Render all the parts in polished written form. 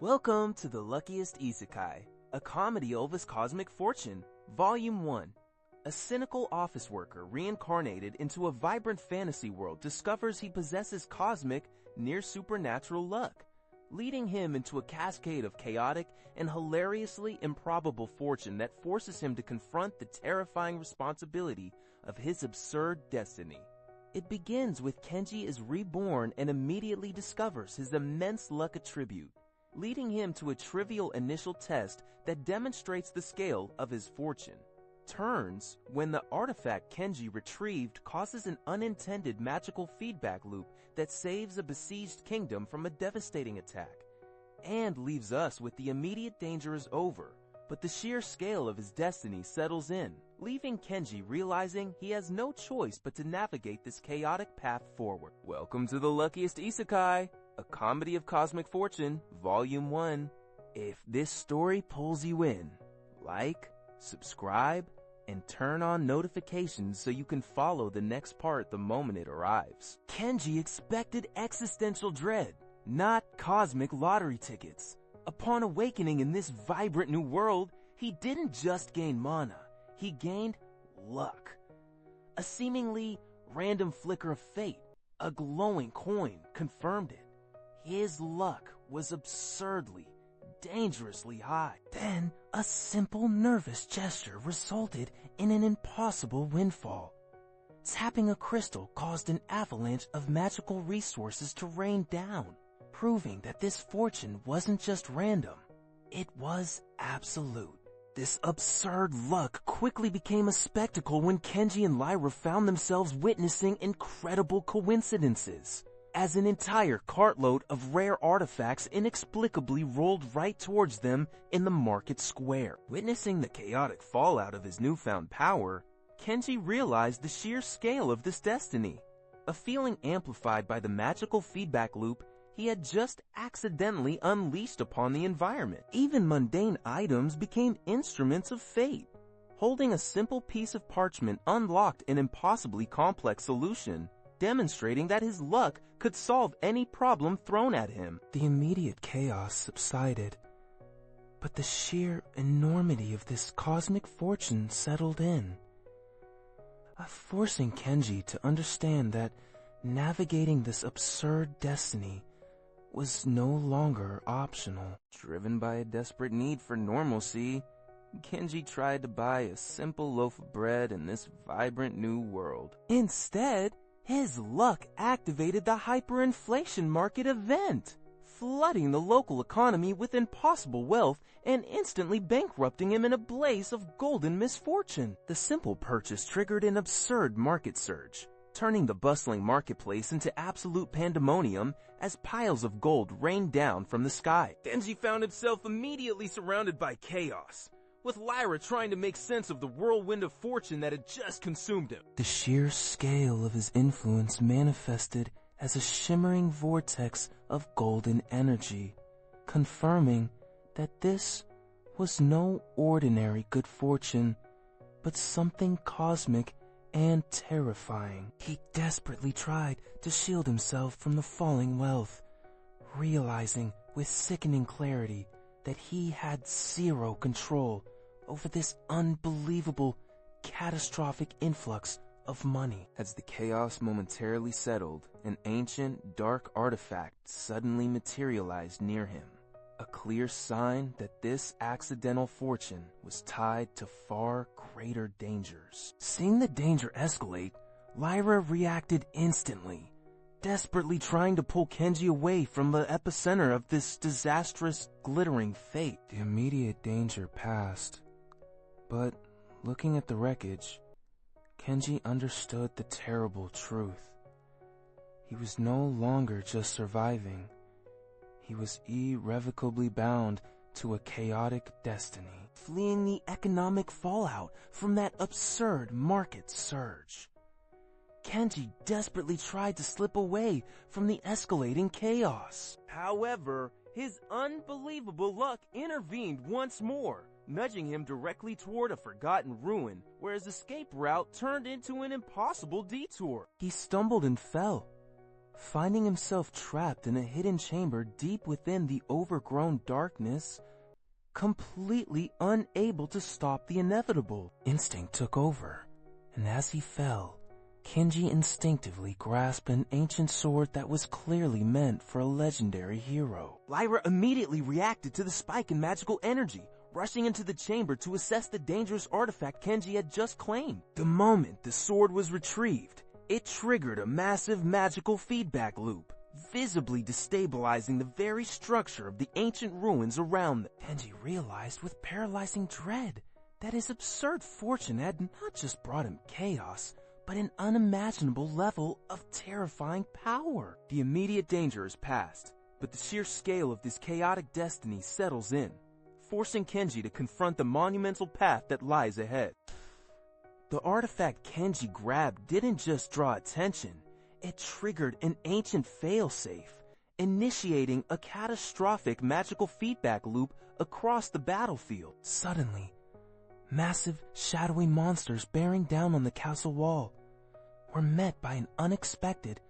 Welcome to the Luckiest Isekai, a comedy of his cosmic fortune, Volume 1. A cynical office worker reincarnated into a vibrant fantasy world discovers he possesses cosmic, near-supernatural luck, leading him into a cascade of chaotic and hilariously improbable fortune that forces him to confront the terrifying responsibility of his absurd destiny. It begins with Kenji is reborn and immediately discovers his immense luck attribute, leading him to a trivial initial test that demonstrates the scale of his fortune. Turns when the artifact Kenji retrieved causes an unintended magical feedback loop that saves a besieged kingdom from a devastating attack, and leaves us with the immediate danger is over, but the sheer scale of his destiny settles in, leaving Kenji realizing he has no choice but to navigate this chaotic path forward. Welcome to the Luckiest Isekai, a comedy of cosmic fortune, Volume 1. If this story pulls you in, like, subscribe, and turn on notifications so you can follow the next part the moment it arrives. Kenji expected existential dread, not cosmic lottery tickets. Upon awakening in this vibrant new world, he didn't just gain mana, he gained luck. A seemingly random flicker of fate, a glowing coin, confirmed it. His luck was absurdly, dangerously high. Then, a simple nervous gesture resulted in an impossible windfall. Tapping a crystal caused an avalanche of magical resources to rain down, proving that this fortune wasn't just random, it was absolute. This absurd luck quickly became a spectacle when Kenji and Lyra found themselves witnessing incredible coincidences, as an entire cartload of rare artifacts inexplicably rolled right towards them in the market square. Witnessing the chaotic fallout of his newfound power, Kenji realized the sheer scale of this destiny, a feeling amplified by the magical feedback loop he had just accidentally unleashed upon the environment. Even mundane items became instruments of fate. Holding a simple piece of parchment unlocked an impossibly complex solution, demonstrating that his luck could solve any problem thrown at him. The immediate chaos subsided, but the sheer enormity of this cosmic fortune settled in, forcing Kenji to understand that navigating this absurd destiny was no longer optional. Driven by a desperate need for normalcy, Kenji tried to buy a simple loaf of bread in this vibrant new world. Instead, his luck activated the hyperinflation market event, flooding the local economy with impossible wealth and instantly bankrupting him in a blaze of golden misfortune. The simple purchase triggered an absurd market surge, turning the bustling marketplace into absolute pandemonium as piles of gold rained down from the sky. Kenji found himself immediately surrounded by chaos, with Lyra trying to make sense of the whirlwind of fortune that had just consumed him. The sheer scale of his influence manifested as a shimmering vortex of golden energy, confirming that this was no ordinary good fortune, but something cosmic and terrifying. He desperately tried to shield himself from the falling wealth, realizing with sickening clarity that he had zero control over this unbelievable, catastrophic influx of money. As the chaos momentarily settled, an ancient, dark artifact suddenly materialized near him, a clear sign that this accidental fortune was tied to far greater dangers. Seeing the danger escalate, Lyra reacted instantly, desperately trying to pull Kenji away from the epicenter of this disastrous, glittering fate. The immediate danger passed, but looking at the wreckage, Kenji understood the terrible truth. He was no longer just surviving. He was irrevocably bound to a chaotic destiny, fleeing the economic fallout from that absurd market surge. Kenji desperately tried to slip away from the escalating chaos. However, his unbelievable luck intervened once more, nudging him directly toward a forgotten ruin, where his escape route turned into an impossible detour. He stumbled and fell, Finding himself trapped in a hidden chamber deep within the overgrown darkness, completely unable to stop the inevitable. Instinct took over, and as he fell, Kenji instinctively grasped an ancient sword that was clearly meant for a legendary hero. Lyra immediately reacted to the spike in magical energy, rushing into the chamber to assess the dangerous artifact Kenji had just claimed. The moment the sword was retrieved, it triggered a massive magical feedback loop, visibly destabilizing the very structure of the ancient ruins around them. Kenji realized with paralyzing dread that his absurd fortune had not just brought him chaos, but an unimaginable level of terrifying power. The immediate danger is past, but the sheer scale of this chaotic destiny settles in, forcing Kenji to confront the monumental path that lies ahead. The artifact Kenji grabbed didn't just draw attention, it triggered an ancient failsafe, initiating a catastrophic magical feedback loop across the battlefield. Suddenly, massive, shadowy monsters bearing down on the castle wall were met by an unexpected,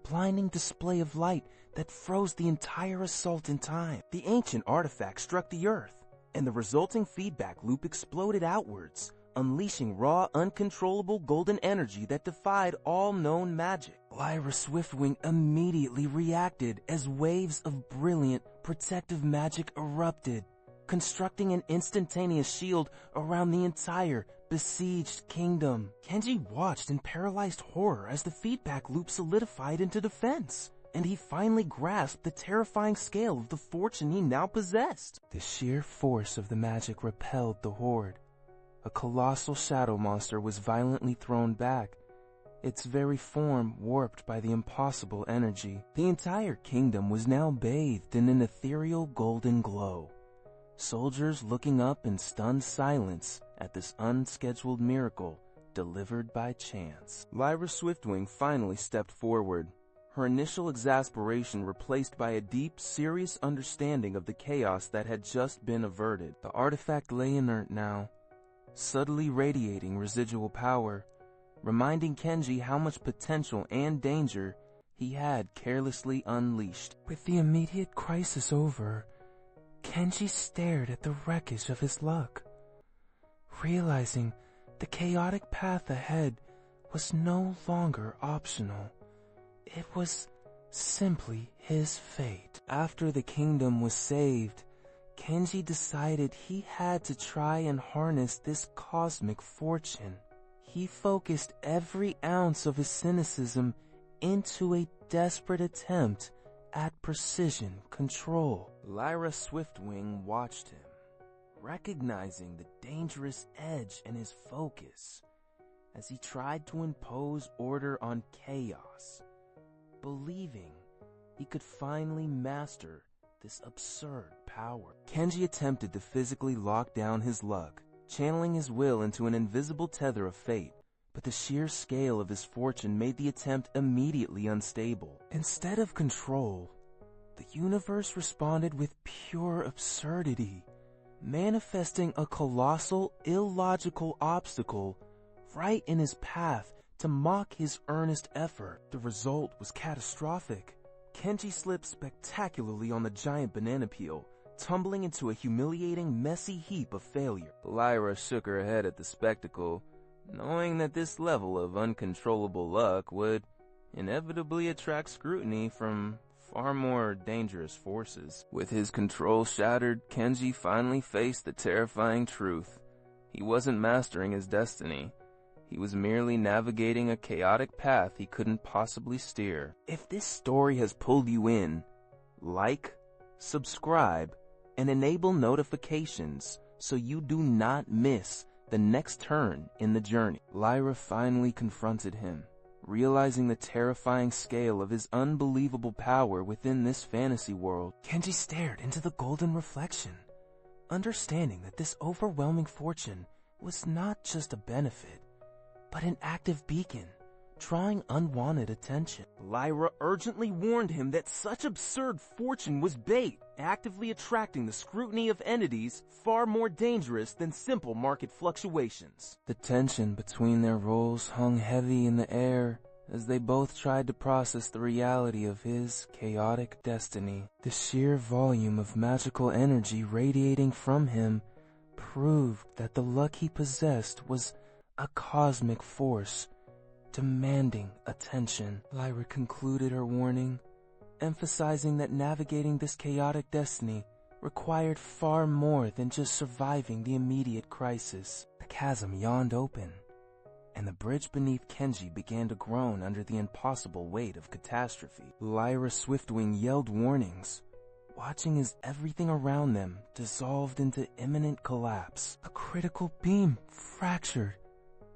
blinding display of light that froze the entire assault in time. The ancient artifact struck the earth, and the resulting feedback loop exploded outwards, unleashing raw, uncontrollable golden energy that defied all known magic. Lyra Swiftwing immediately reacted as waves of brilliant, protective magic erupted, constructing an instantaneous shield around the entire besieged kingdom. Kenji watched in paralyzed horror as the feedback loop solidified into defense, and he finally grasped the terrifying scale of the fortune he now possessed. The sheer force of the magic repelled the horde. A colossal shadow monster was violently thrown back, its very form warped by the impossible energy. The entire kingdom was now bathed in an ethereal golden glow, soldiers looking up in stunned silence at this unscheduled miracle delivered by chance. Lyra Swiftwing finally stepped forward, her initial exasperation replaced by a deep, serious understanding of the chaos that had just been averted. The artifact lay inert now, subtly radiating residual power, reminding Kenji how much potential and danger he had carelessly unleashed. With the immediate crisis over, Kenji stared at the wreckage of his luck, realizing the chaotic path ahead was no longer optional. It was simply his fate. After the kingdom was saved, Kenji decided he had to try and harness this cosmic fortune. He focused every ounce of his cynicism into a desperate attempt at precision control. Lyra Swiftwing watched him, recognizing the dangerous edge in his focus as he tried to impose order on chaos, believing he could finally master this absurd power. Kenji attempted to physically lock down his luck, channeling his will into an invisible tether of fate, but the sheer scale of his fortune made the attempt immediately unstable. Instead of control, the universe responded with pure absurdity, manifesting a colossal, illogical obstacle right in his path to mock his earnest effort. The result was catastrophic. Kenji slipped spectacularly on the giant banana peel, tumbling into a humiliating, messy heap of failure. Lyra shook her head at the spectacle, knowing that this level of uncontrollable luck would inevitably attract scrutiny from far more dangerous forces. With his control shattered, Kenji finally faced the terrifying truth. He wasn't mastering his destiny. He was merely navigating a chaotic path he couldn't possibly steer. If this story has pulled you in, like, subscribe, and enable notifications so you do not miss the next turn in the journey. Lyra finally confronted him, realizing the terrifying scale of his unbelievable power within this fantasy world. Kenji stared into the golden reflection, understanding that this overwhelming fortune was not just a benefit, but an active beacon, drawing unwanted attention. Lyra urgently warned him that such absurd fortune was bait, actively attracting the scrutiny of entities far more dangerous than simple market fluctuations. The tension between their roles hung heavy in the air as they both tried to process the reality of his chaotic destiny. The sheer volume of magical energy radiating from him proved that the luck he possessed was a cosmic force demanding attention. Lyra concluded her warning, emphasizing that navigating this chaotic destiny required far more than just surviving the immediate crisis. The chasm yawned open, and the bridge beneath Kenji began to groan under the impossible weight of catastrophe. Lyra Swiftwing yelled warnings, watching as everything around them dissolved into imminent collapse. A critical beam fractured,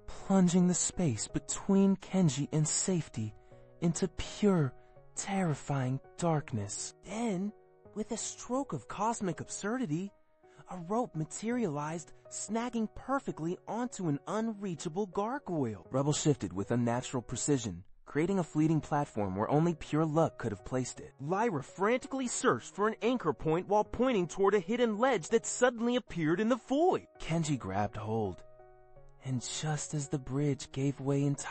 plunging the space between Kenji and safety into pure, terrifying darkness. Then, with a stroke of cosmic absurdity, a rope materialized, snagging perfectly onto an unreachable gargoyle. Rubble shifted with unnatural precision, creating a fleeting platform where only pure luck could have placed it. Lyra frantically searched for an anchor point while pointing toward a hidden ledge that suddenly appeared in the void. Kenji grabbed hold, and just as the bridge gave way entirely,